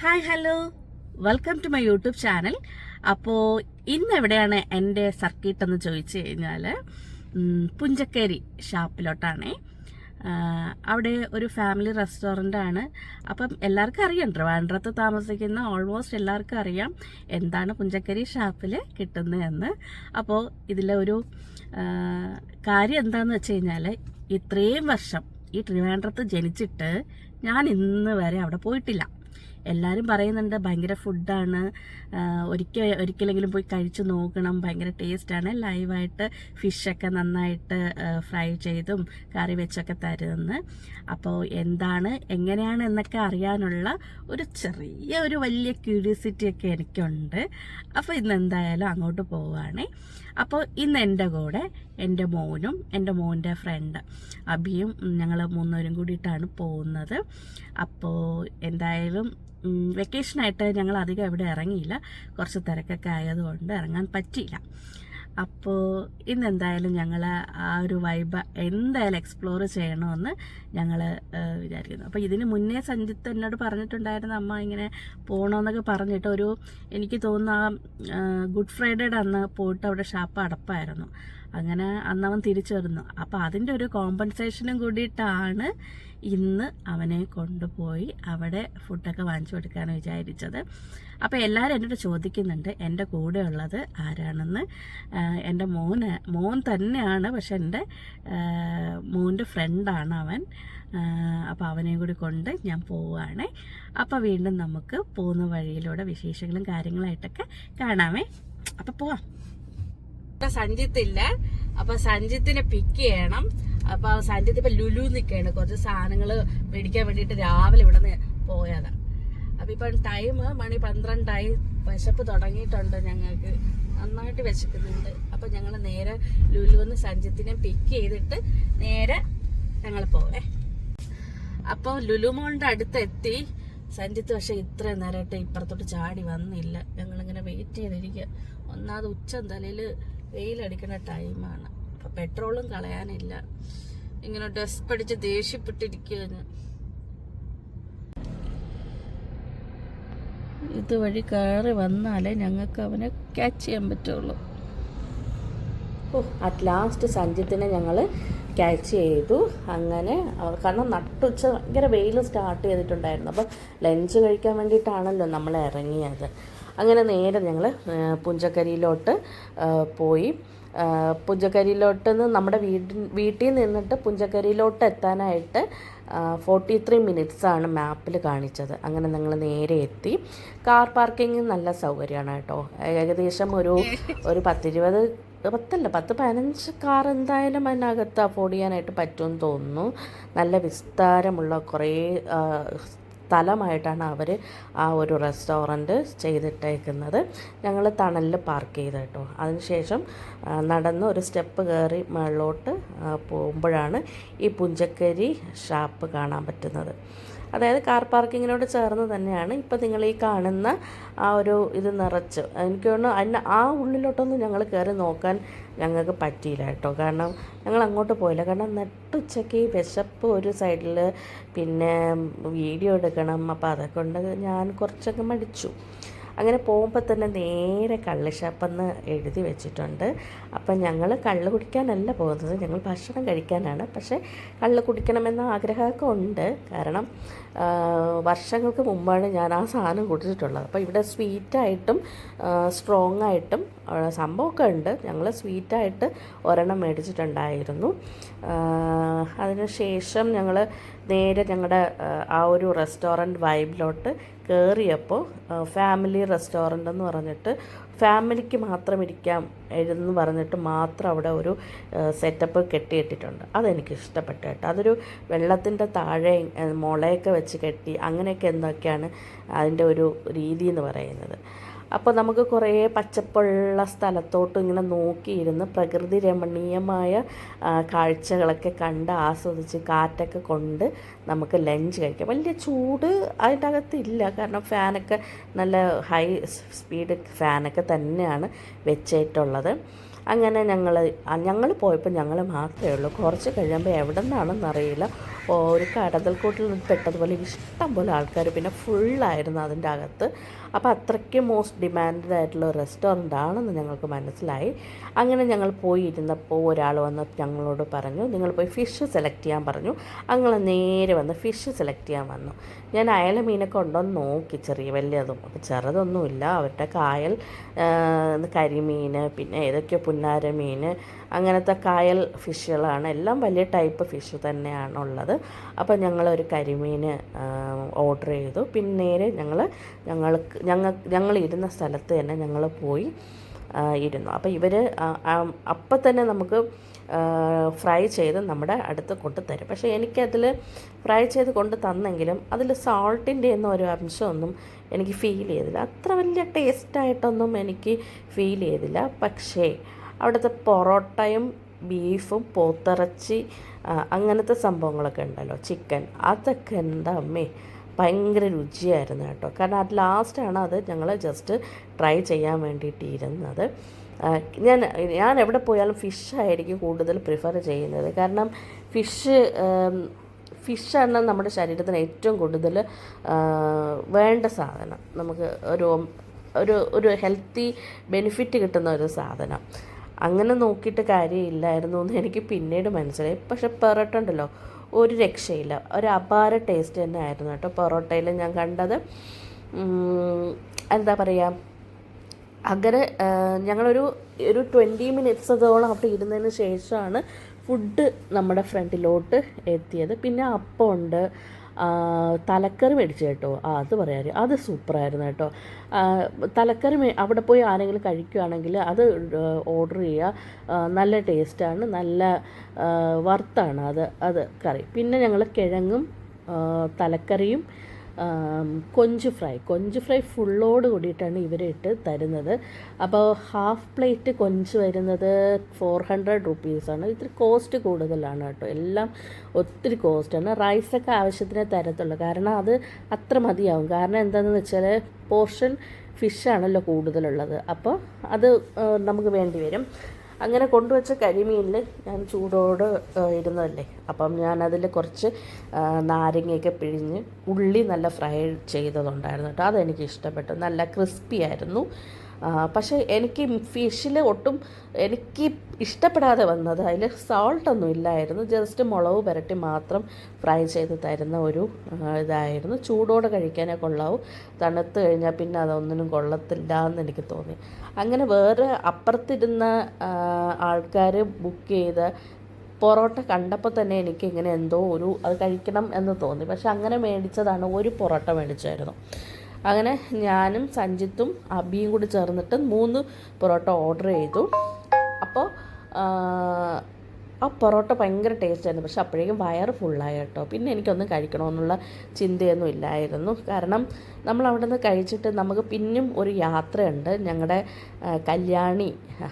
Hi hello welcome to my YouTube channel. അപ്പോൾ ഇന്ന് എവിടെയാണ് എൻ്റെ സർക്കിട്ട് എന്ന് ചോദിച്ചു കഴിഞ്ഞാൽ പുഞ്ചക്കേരി ഷാപ്പിലോട്ടാണേ. അവിടെ ഒരു ഫാമിലി റെസ്റ്റോറൻ്റ് ആണ്. അപ്പം എല്ലാവർക്കും അറിയാം, ട്രിവാൻഡ്രത്ത് താമസിക്കുന്ന ഓൾമോസ്റ്റ് എല്ലാവർക്കും അറിയാം എന്താണ് പുഞ്ചക്കേരി ഷാപ്പിൽ കിട്ടുന്നതെന്ന്. അപ്പോൾ ഇതിലെ ഒരു കാര്യം എന്താണെന്ന് വെച്ച് കഴിഞ്ഞാൽ, ഇത്രയും വർഷം ഈ ട്രിവാൻഡ്രത്ത് ജനിച്ചിട്ട് ഞാൻ ഇന്ന് വരെ അവിടെ പോയിട്ടില്ല. എല്ലാവരും പറയുന്നുണ്ട് ഭയങ്കര ഫുഡാണ്, ഒരിക്കലെങ്കിലും പോയി കഴിച്ചു നോക്കണം, ഭയങ്കര ടേസ്റ്റാണ്, ലൈവായിട്ട് ഫിഷൊക്കെ നന്നായിട്ട് ഫ്രൈ ചെയ്തും കറി വെച്ചൊക്കെ തരുമെന്ന്. അപ്പോൾ എന്താണ് എങ്ങനെയാണ് എന്നൊക്കെ അറിയാനുള്ള ഒരു വലിയ ക്യൂരിയോസിറ്റി ഒക്കെ എനിക്കുണ്ട്. അപ്പോൾ ഇന്ന് എന്തായാലും അങ്ങോട്ട് പോവുകയാണേ. അപ്പോൾ ഇന്ന് എൻ്റെ കൂടെ എൻ്റെ മോനും എൻ്റെ മോൻ്റെ ഫ്രണ്ട് അഭിയും ഞങ്ങൾ മൂന്നുപേരും കൂടിയിട്ടാണ് പോകുന്നത്. അപ്പോൾ എന്തായാലും വെക്കേഷനായിട്ട് ഞങ്ങൾ അധികം ഇവിടെ ഇറങ്ങിയില്ല, കുറച്ച് തിരക്കൊക്കെ ആയതുകൊണ്ട് ഇറങ്ങാൻ പറ്റിയില്ല. അപ്പോൾ ഇന്ന് എന്തായാലും ഞങ്ങൾ ആ ഒരു വൈബ് എന്തായാലും എക്സ്പ്ലോർ ചെയ്യണമെന്ന് ഞങ്ങൾ വിചാരിക്കുന്നു. അപ്പോൾ ഇതിന് മുന്നേ സഞ്ജിത്ത് എന്നോട് പറഞ്ഞിട്ടുണ്ടായിരുന്നു, അമ്മ ഇങ്ങനെ പോകണമെന്നൊക്കെ പറഞ്ഞിട്ട് എനിക്ക് തോന്നുന്നു ഗുഡ് ഫ്രൈഡേയുടെ അന്ന് പോയിട്ട് അവിടെ ഷാപ്പ് അടപ്പായിരുന്നു. അങ്ങനെ അന്നവൻ തിരിച്ചു വരുന്നു. അപ്പോൾ അതിൻ്റെ ഒരു കോമ്പൻസേഷനും കൂടിയിട്ടാണ് ഇന്ന് അവനെ കൊണ്ടുപോയി അവിടെ ഫുഡൊക്കെ വാങ്ങിച്ചു കൊടുക്കാമെന്ന് വിചാരിച്ചത്. അപ്പോൾ എല്ലാവരും എന്നോട് ചോദിക്കുന്നുണ്ട് എൻ്റെ കൂടെ ഉള്ളത് ആരാണെന്ന്. എൻ്റെ മോൻ തന്നെയാണ്, പക്ഷെ എൻ്റെ മോൻ്റെ ഫ്രണ്ടാണ് അവൻ. അപ്പോൾ അവനെയും കൂടി കൊണ്ട് ഞാൻ പോവുകയാണേ. അപ്പോൾ വീണ്ടും നമുക്ക് പോകുന്ന വഴിയിലൂടെ വിശേഷങ്ങളും കാര്യങ്ങളായിട്ടൊക്കെ കാണാമേ. അപ്പോൾ പോവാം. സഞ്ജിത്തില്ല, അപ്പൊ സഞ്ജിത്തിനെ പിക്ക് ചെയ്യണം. അപ്പൊ സഞ്ജിത്ത് ഇപ്പൊ ലുലു നിൽക്കുകയാണ്, കുറച്ച് സാധനങ്ങൾ മേടിക്കാൻ വേണ്ടിയിട്ട് രാവിലെ ഇവിടെ നിന്ന് പോയതാ. അപ്പൊ ഇപ്പൊ ടൈം മണി 12 വിശപ്പ് തുടങ്ങിയിട്ടുണ്ട്, ഞങ്ങൾക്ക് നന്നായിട്ട് വിശക്കുന്നുണ്ട്. അപ്പൊ ഞങ്ങൾ നേരെ ലുലുന്ന് സഞ്ജിത്തിനെ പിക്ക് ചെയ്തിട്ട് നേരെ ഞങ്ങൾ പോവേ. അപ്പൊ ലുലു മോളിന്റെ അടുത്ത് എത്തി. സഞ്ജിത്ത് പക്ഷെ ഇത്രയും നേരമായിട്ട് ഇപ്പുറത്തോട്ട് ചാടി വന്നില്ല. ഞങ്ങളിങ്ങനെ വെയിറ്റ് ചെയ്തിരിക്കുക. ഒന്നാമത് തലയിൽ വെയിലടിക്കുന്ന ടൈമാണ്. അപ്പം പെട്രോളും കളയാനില്ല. ഇങ്ങനെ ഡ്രസ് പഠിച്ച് ദേഷ്യപ്പെട്ടിരിക്കുകയാണ്. ഇതുവഴി വന്നാലേ ഞങ്ങൾക്ക് അവനെ ക്യാച്ച് ചെയ്യാൻ പറ്റുള്ളൂ. അറ്റ് ലാസ്റ്റ് സഞ്ജിത്തിനെ ഞങ്ങൾ ക്യാച്ച് ചെയ്തു. അങ്ങനെ കാരണം നട്ടുച്ച ഭയങ്കര വെയിൽ സ്റ്റാർട്ട് ചെയ്തിട്ടുണ്ടായിരുന്നു. അപ്പം ലഞ്ച് കഴിക്കാൻ വേണ്ടിയിട്ടാണല്ലോ നമ്മൾ ഇറങ്ങിയത്. അങ്ങനെ നേരെ ഞങ്ങൾ പുഞ്ചക്കരിയിലോട്ട് പോയി. പുഞ്ചക്കരിയിലോട്ട് നമ്മുടെ വീട്ടിൽ നിന്നിട്ട് പുഞ്ചക്കരിയിലോട്ട് എത്താനായിട്ട് 43 മിനിറ്റ്സാണ് മാപ്പിൽ കാണിച്ചത്. അങ്ങനെ ഞങ്ങൾ നേരെ എത്തി. കാർ പാർക്കിംഗ് നല്ല സൗകര്യമാണ് കേട്ടോ. ഏകദേശം ഒരു 10-15 കാർ എന്തായാലും അതിനകത്ത് അഫോർഡ് ചെയ്യാനായിട്ട് പറ്റുമെന്ന് തോന്നുന്നു. നല്ല വിസ്താരമുള്ള കുറേ സ്ഥലമായിട്ടാണ് അവർ ആ ഒരു റെസ്റ്റോറൻറ്റ് ചെയ്തിട്ടേക്കുന്നത്. ഞങ്ങൾ തണലിൽ പാർക്ക് ചെയ്ത് കേട്ടോ. അതിനുശേഷം നടന്ന് ഒരു സ്റ്റെപ്പ് കയറി മുകളിലോട്ട് പോകുമ്പോഴാണ് ഈ പുഞ്ചക്കരി ഷാപ്പ് കാണാൻ പറ്റുന്നത്. അതായത് കാർ പാർക്കിങ്ങിനോട് ചേർന്ന് തന്നെയാണ് ഇപ്പോൾ നിങ്ങൾ ഈ കാണുന്ന ആ ഒരു ഇത് നിറച്ച്. എനിക്ക് തോന്നുന്നു ആ ഉള്ളിലോട്ടൊന്നും ഞങ്ങൾ കയറി നോക്കാൻ ഞങ്ങൾക്ക് പറ്റിയില്ല കേട്ടോ. കാരണം ഞങ്ങൾ അങ്ങോട്ട് പോയില്ല. കാരണം നട്ടുച്ചയ്ക്ക് വിശപ്പ് ഒരു സൈഡിൽ, പിന്നെ വീഡിയോ എടുക്കണം. അപ്പോൾ അതൊക്കെ കൊണ്ട് ഞാൻ കുറച്ചൊക്കെ മടിച്ചു. അങ്ങനെ പോകുമ്പോൾ തന്നെ നേരെ കള്ള് ഷാപ്പെന്ന് എഴുതി വെച്ചിട്ടുണ്ട്. അപ്പം ഞങ്ങൾ കള്ള് കുടിക്കാനല്ല പോകുന്നത്, ഞങ്ങൾ ഭക്ഷണം കഴിക്കാനാണ്. പക്ഷേ കള്ള് കുടിക്കണമെന്ന ആഗ്രഹമൊക്കെ ഉണ്ട്. കാരണം വർഷങ്ങൾക്ക് മുമ്പാണ് ഞാൻ ആ സാധനം കുടിച്ചിട്ടുള്ളത്. അപ്പോൾ ഇവിടെ സ്വീറ്റായിട്ടും സ്ട്രോങ് ആയിട്ടും സംഭവമൊക്കെ ഉണ്ട്. ഞങ്ങൾ സ്വീറ്റായിട്ട് ഒരെണ്ണം മേടിച്ചിട്ടുണ്ടായിരുന്നു. അതിനുശേഷം ഞങ്ങൾ നേരെ ഞങ്ങളുടെ ആ ഒരു റെസ്റ്റോറൻറ്റ് വൈബിലോട്ട് കയറിയപ്പോൾ ഫാമിലി റെസ്റ്റോറൻ്റ് എന്ന് പറഞ്ഞിട്ട് ഫാമിലിക്ക് മാത്രം ഇരിക്കാം എന്ന് പറഞ്ഞിട്ട് മാത്രം അവിടെ ഒരു സെറ്റപ്പ് കെട്ടിയിട്ടിട്ടുണ്ട്. അതെനിക്ക് ഇഷ്ടപ്പെട്ടു കേട്ടോ. അതൊരു വെള്ളത്തിൻ്റെ താഴെ മുളയൊക്കെ വെച്ച് കെട്ടി അങ്ങനെയൊക്കെ എന്തൊക്കെയാണ് അതിൻ്റെ ഒരു രീതി എന്ന് പറയുന്നത്. അപ്പോൾ നമുക്ക് കുറേ പച്ചപ്പുള്ള സ്ഥലത്തോട്ട് ഇങ്ങനെ നോക്കിയിരുന്ന് പ്രകൃതി രമണീയമായ കാഴ്ചകളൊക്കെ കണ്ട് ആസ്വദിച്ച് കാറ്റൊക്കെ കൊണ്ട് നമുക്ക് ലഞ്ച് കഴിക്കാം. വലിയ ചൂട് അതിൻ്റെ അകത്തില്ല, കാരണം ഫാനൊക്കെ നല്ല ഹൈ സ്പീഡ് ഫാനൊക്കെ തന്നെയാണ് വെച്ചിട്ടുള്ളത്. അങ്ങനെ ഞങ്ങൾ പോയപ്പോൾ ഞങ്ങൾ മാത്രമേ ഉള്ളൂ. കുറച്ച് കഴിയുമ്പോൾ എവിടെ നിന്നാണെന്നറിയില്ല ഒരു കടതൽക്കൂട്ടിൽ പെട്ടതുപോലെ ഇഷ്ടം പോലെ ആൾക്കാർ, പിന്നെ ഫുള്ളായിരുന്നു അതിൻ്റെ അകത്ത്. അപ്പോൾ അത്രയ്ക്ക് മോസ്റ്റ് ഡിമാൻഡഡ് ആയിട്ടുള്ള ഒരു റെസ്റ്റോറൻ്റ് ആണെന്ന് ഞങ്ങൾക്ക് മനസ്സിലായി. അങ്ങനെ ഞങ്ങൾ പോയി ഇരുന്നപ്പോൾ ഒരാൾ വന്ന് ഞങ്ങളോട് പറഞ്ഞു, നിങ്ങൾ പോയി ഫിഷ് സെലക്ട് ചെയ്യാൻ പറഞ്ഞു. അങ്ങനെ നേരെ വന്ന് ഫിഷ് സെലക്ട് ചെയ്യാൻ വന്നു. ഞാൻ അയല മീനൊക്കെ ഉണ്ടോയെന്ന് നോക്കി, ചെറിയ വലിയതും. അപ്പോൾ ചെറുതൊന്നുമില്ല. അവരുടെ കായൽ കരിമീൻ, പിന്നെ ഏതൊക്കെയോ പുന്നാര മീൻ, അങ്ങനത്തെ കായൽ ഫിഷുകളാണ്. എല്ലാം വലിയ ടൈപ്പ് ഫിഷ് തന്നെയാണുള്ളത്. അപ്പോൾ ഞങ്ങളൊരു കരിമീൻ ഓർഡർ ചെയ്തു. പിന്നെ നേരെ ഞങ്ങൾ ഇരുന്ന സ്ഥലത്ത് തന്നെ ഞങ്ങൾ പോയി ഇരുന്നു. അപ്പോൾ ഇവർ അപ്പം തന്നെ നമുക്ക് ഫ്രൈ ചെയ്ത് നമ്മുടെ അടുത്ത് കൊണ്ട് തരും. പക്ഷേ എനിക്കതിൽ ഫ്രൈ ചെയ്ത് കൊണ്ട് തന്നെങ്കിലും അതിൽ സാൾട്ടിൻ്റെ ഒന്നും ഒരു അംശമൊന്നും എനിക്ക് ഫീൽ ചെയ്തില്ല. അത്ര വലിയ ടേസ്റ്റായിട്ടൊന്നും എനിക്ക് ഫീൽ ചെയ്തില്ല. പക്ഷേ അവിടുത്തെ പൊറോട്ടയും ബീഫും പോത്തിറച്ചി അങ്ങനത്തെ സംഭവങ്ങളൊക്കെ ഉണ്ടല്ലോ, ചിക്കൻ, അതൊക്കെ എന്താ അമ്മേ ഭയങ്കര രുചിയായിരുന്നു കേട്ടോ. കാരണം അത് ലാസ്റ്റാണ് അത് ഞങ്ങൾ ജസ്റ്റ് ട്രൈ ചെയ്യാൻ വേണ്ടിയിട്ട് ഇരുന്നത്. ഞാൻ എവിടെ പോയാലും ഫിഷായിരിക്കും കൂടുതൽ പ്രിഫർ ചെയ്യുന്നത്. കാരണം ഫിഷാണ് നമ്മുടെ ശരീരത്തിന് ഏറ്റവും കൂടുതൽ വേണ്ട സാധനം. നമുക്ക് ഒരു ഹെൽത്തി ബെനിഫിറ്റ് കിട്ടുന്ന ഒരു സാധനം. അങ്ങനെ നോക്കിയിട്ട് കാര്യമില്ലായിരുന്നു എന്ന് എനിക്ക് പിന്നീട് മനസ്സിലായി. പക്ഷെ പൊറോട്ട ഉണ്ടല്ലോ, ഒരു രക്ഷയില്ല, ഒരു അപാര ടേസ്റ്റ് തന്നെ ആയിരുന്നു കേട്ടോ പൊറോട്ടയിൽ ഞാൻ കണ്ടത്. എന്താ പറയുക, അങ്ങനെ ഞങ്ങളൊരു 20 മിനിറ്റ്സോളം അവിടെ ഇരുന്നതിന് ശേഷമാണ് ഫുഡ് നമ്മുടെ ഫ്രണ്ടിലോട്ട് എത്തിയത്. പിന്നെ അപ്പമുണ്ട്, തലക്കറി മേടിച്ചു കേട്ടോ. അത് പറയാറ്, അത് സൂപ്പറായിരുന്നു കേട്ടോ. തലക്കറി അവിടെ പോയി ആരെങ്കിലും കഴിക്കുകയാണെങ്കിൽ അത് ഓർഡർ ചെയ്യുക. നല്ല ടേസ്റ്റാണ്, നല്ല വർത്താണ് അത് കറി. പിന്നെ ഞങ്ങൾ കിഴങ്ങും തലക്കറിയും കൊഞ്ച് ഫ്രൈ ഫുള്ളോട് കൂടിയിട്ടാണ് ഇവരിട്ട് തരുന്നത്. അപ്പോൾ ഹാഫ് പ്ലേറ്റ് കൊഞ്ച് വരുന്നത് 400 റുപ്പീസാണ്. ഇത്തിരി കോസ്റ്റ് കൂടുതലാണ് കേട്ടോ. എല്ലാം ഒത്തിരി കോസ്റ്റാണ്. റൈസൊക്കെ ആവശ്യത്തിന് തരത്തുള്ളൂ, കാരണം അത് അത്ര മതിയാവും. കാരണം എന്താണെന്ന് വെച്ചാൽ പോർഷൻ ഫിഷാണല്ലോ കൂടുതലുള്ളത്, അപ്പോൾ അത് നമുക്ക് വേണ്ടി വരും. അങ്ങനെ കൊണ്ടുവച്ച കരിമീനിൽ ഞാൻ ചൂടോട് ഇരുന്നതല്ലേ, അപ്പം ഞാനതിൽ കുറച്ച് നാരങ്ങയൊക്കെ പിഴിഞ്ഞ് ഉള്ളി നല്ല ഫ്രൈ ചെയ്തതുണ്ടായിരുന്നു കേട്ടോ. അതെനിക്ക് ഇഷ്ടപ്പെട്ടു, നല്ല ക്രിസ്പി ആയിരുന്നു. പക്ഷേ എനിക്ക് ഫിഷിൽ ഒട്ടും എനിക്ക് ഇഷ്ടപ്പെടാതെ വന്നത് അതിൽ സാൾട്ടൊന്നും ഇല്ലായിരുന്നു. ജസ്റ്റ് മുളക് പുരട്ടി മാത്രം ഫ്രൈ ചെയ്ത് തരുന്ന ഒരു ഇതായിരുന്നു. ചൂടോടെ കഴിക്കാനേ കൊള്ളാവൂ, തണുത്ത് കഴിഞ്ഞാൽ പിന്നെ അതൊന്നിനും കൊള്ളത്തില്ല എന്ന് എനിക്ക് തോന്നി. അങ്ങനെ വേറെ അപ്പുറത്തിരുന്ന ആൾക്കാർ ബുക്ക് ചെയ്ത് പൊറോട്ട കണ്ടപ്പോൾ തന്നെ എനിക്ക് ഇങ്ങനെ എന്തോ അത് കഴിക്കണം എന്ന് തോന്നി. പക്ഷെ അങ്ങനെ മേടിച്ചതാണ്, ഒരു പൊറോട്ട മേടിച്ചായിരുന്നു. അങ്ങനെ ഞാനും സഞ്ജിത്തും അബിയും കൂടി ചേർന്നിട്ട് 3 പൊറോട്ട ഓർഡർ ചെയ്തു. അപ്പോൾ ആ പൊറോട്ട ഭയങ്കര ടേസ്റ്റായിരുന്നു. പക്ഷെ അപ്പോഴേക്കും വയറ് ഫുള്ളായി കേട്ടോ. പിന്നെ എനിക്കൊന്നും കഴിക്കണമെന്നുള്ള ചിന്തയൊന്നും ഇല്ലായിരുന്നു. കാരണം നമ്മൾ അവിടെ നിന്ന് കഴിച്ചിട്ട് നമുക്ക് പിന്നും ഒരു യാത്രയുണ്ട്. ഞങ്ങളുടെ കല്യാണി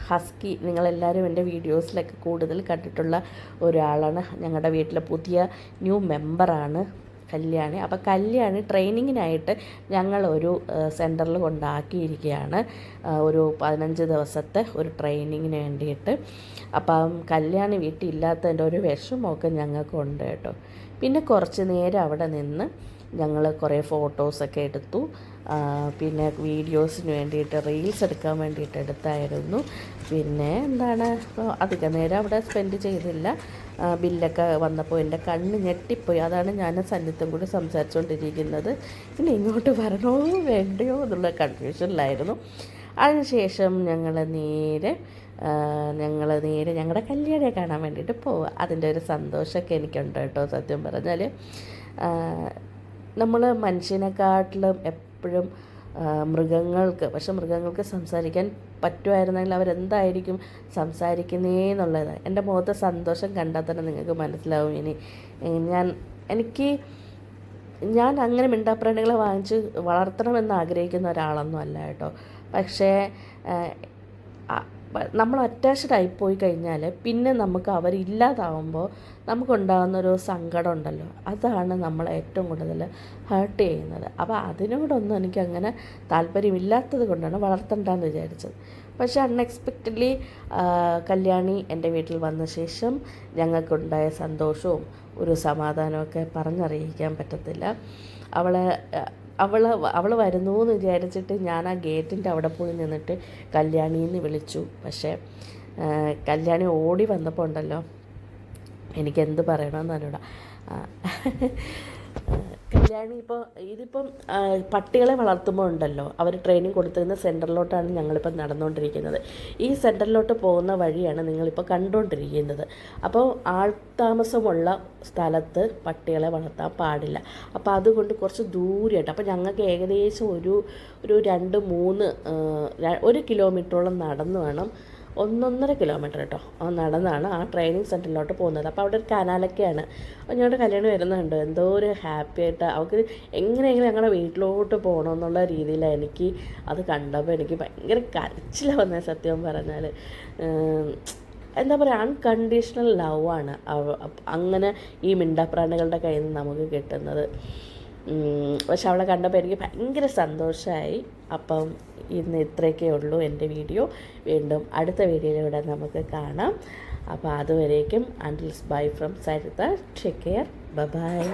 ഹസ്കി, നിങ്ങളെല്ലാവരും എൻ്റെ വീഡിയോസിലൊക്കെ കൂടുതൽ കണ്ടിട്ടുള്ള ഒരാളാണ്. ഞങ്ങളുടെ വീട്ടിലെ പുതിയ ന്യൂ മെമ്പറാണ് കല്യാണി. അപ്പോൾ കല്യാണി ട്രെയിനിങ്ങിനായിട്ട് ഞങ്ങളൊരു സെൻറ്ററിൽ കൊണ്ടാക്കിയിരിക്കുകയാണ്, ഒരു 15 ദിവസത്തെ ഒരു ട്രെയിനിങ്ങിന് വേണ്ടിയിട്ട്. അപ്പം കല്യാണി വീട്ടിൽ ഇല്ലാത്തതിൻ്റെ ഒരു വിഷമമൊക്കെ ഞങ്ങൾക്കുണ്ട് കേട്ടോ. പിന്നെ കുറച്ച് നേരം അവിടെ നിന്ന് ഞങ്ങൾ കുറേ ഫോട്ടോസൊക്കെ എടുത്തു. പിന്നെ വീഡിയോസിന് വേണ്ടിയിട്ട്, റീൽസ് എടുക്കാൻ വേണ്ടിയിട്ട് എടുത്തായിരുന്നു. പിന്നെ എന്താണ്, അധികം നേരം അവിടെ സ്പെൻഡ് ചെയ്തില്ല. ബില്ലൊക്കെ വന്നപ്പോൾ എൻ്റെ കണ്ണ് ഞെട്ടിപ്പോയി. അതാണ് ഞാൻ സന്നിധം കൂടി സംസാരിച്ചുകൊണ്ടിരിക്കുന്നത്. പിന്നെ ഇങ്ങോട്ട് വരണോ വേണ്ടയോ എന്നുള്ള കൺഫ്യൂഷനിലായിരുന്നു. അതിനുശേഷം ഞങ്ങൾ നേരെ ഞങ്ങളുടെ കല്യാണിയെ കാണാൻ വേണ്ടിയിട്ട് പോവുക. അതിൻ്റെ ഒരു സന്തോഷമൊക്കെ എനിക്കുണ്ട് കേട്ടോ. സത്യം പറഞ്ഞാൽ നമ്മൾ മനുഷ്യനെക്കാട്ടിലും എപ്പോഴും മൃഗങ്ങൾക്ക് സംസാരിക്കാൻ പറ്റുമായിരുന്നെങ്കിൽ അവരെന്തായിരിക്കും സംസാരിക്കുന്നതെന്നുള്ളത് എൻ്റെ മുഖത്തെ സന്തോഷം കണ്ടാൽ തന്നെ നിങ്ങൾക്ക് മനസ്സിലാവും. ഞാൻ അങ്ങനെ മിണ്ടാപ്രാണികളെ വാങ്ങിച്ച് വളർത്തണമെന്ന് ആഗ്രഹിക്കുന്ന ഒരാളൊന്നും അല്ല കേട്ടോ. പക്ഷേ നമ്മൾ അറ്റാച്ച്ഡ് ആയിപ്പോയി കഴിഞ്ഞാൽ പിന്നെ നമുക്ക് അവരില്ലാതാവുമ്പോൾ നമുക്കുണ്ടാകുന്നൊരു സങ്കടം ഉണ്ടല്ലോ, അതാണ് നമ്മളെ ഏറ്റവും കൂടുതൽ ഹേർട്ട് ചെയ്യുന്നത്. അപ്പോൾ അതിനോടൊന്നും എനിക്കങ്ങനെ താല്പര്യമില്ലാത്തത് കൊണ്ടാണ് വളർത്തണ്ടെന്ന് വിചാരിച്ചത്. പക്ഷേ അൺഎക്സ്പെക്റ്റഡ്ലി കല്യാണി എൻ്റെ വീട്ടിൽ വന്ന ശേഷം ഞങ്ങൾക്കുണ്ടായ സന്തോഷവും ഒരു സമാധാനമൊക്കെ പറഞ്ഞറിയിക്കാൻ പറ്റത്തില്ല. അവൾ വരുന്നു എന്ന് വിചാരിച്ചിട്ട് ഞാൻ ആ ഗേറ്റിൻ്റെ അവിടെ പോയി നിന്നിട്ട് കല്യാണിന്ന് വിളിച്ചു. പക്ഷേ കല്യാണി ഓടി വന്നപ്പോൾ ഉണ്ടല്ലോ, എനിക്കെന്ത് പറയണമെന്ന് അറിഞ്ഞൂടാ. കല്യാണി ഇതിപ്പം പട്ടികളെ വളർത്തുമ്പോൾ ഉണ്ടല്ലോ, അവർ ട്രെയിനിങ് കൊടുത്തിരുന്ന സെൻറ്ററിലോട്ടാണ് ഞങ്ങളിപ്പോൾ നടന്നുകൊണ്ടിരിക്കുന്നത്. ഈ സെൻറ്ററിലോട്ട് പോകുന്ന വഴിയാണ് നിങ്ങളിപ്പോൾ കണ്ടുകൊണ്ടിരിക്കുന്നത്. അപ്പോൾ ആൾതാമസമുള്ള സ്ഥലത്ത് പട്ടികളെ വളർത്താൻ പാടില്ല. അപ്പോൾ അതുകൊണ്ട് കുറച്ച് ദൂരെയായിട്ട്, അപ്പോൾ ഞങ്ങൾക്ക് ഏകദേശം ഒരു 1 കിലോമീറ്ററോളം നടന്നു വേണം, 1.5 കിലോമീറ്റർ കേട്ടോ നടന്നാണ് ആ ട്രെയിനിങ് സെൻറ്ററിലോട്ട് പോകുന്നത്. അപ്പോൾ അവിടെ ഒരു കനാലൊക്കെയാണ്. അപ്പോൾ ഞങ്ങളുടെ കല്യാണം വരുന്നുണ്ട്, എന്തോ ഒരു ഹാപ്പി ആയിട്ട് അവൾക്ക് എങ്ങനെയെങ്കിലും ഞങ്ങളുടെ വീട്ടിലോട്ട് പോകണമെന്നുള്ള രീതിയിലാണ്. എനിക്ക് അത് കണ്ടപ്പോൾ എനിക്ക് ഭയങ്കര കരച്ചിലാണ് വന്നത് സത്യം പറഞ്ഞാൽ. എന്താ പറയുക, അൺകണ്ടീഷണൽ ലവാണ് അങ്ങനെ ഈ മിണ്ടാപ്രാണികളുടെ കയ്യിൽ നിന്ന് നമുക്ക് കിട്ടുന്നത്. പക്ഷെ അവളെ കണ്ടപ്പോൾ എനിക്ക് ഭയങ്കര സന്തോഷമായി. അപ്പം ഇന്ന് ഇത്രയൊക്കെ ഉള്ളൂ എൻ്റെ വീഡിയോ. വീണ്ടും അടുത്ത വീഡിയോയിലൂടെ നമുക്ക് കാണാം. അപ്പോൾ അതുവരേക്കും until bye from Saritha. Take care, by.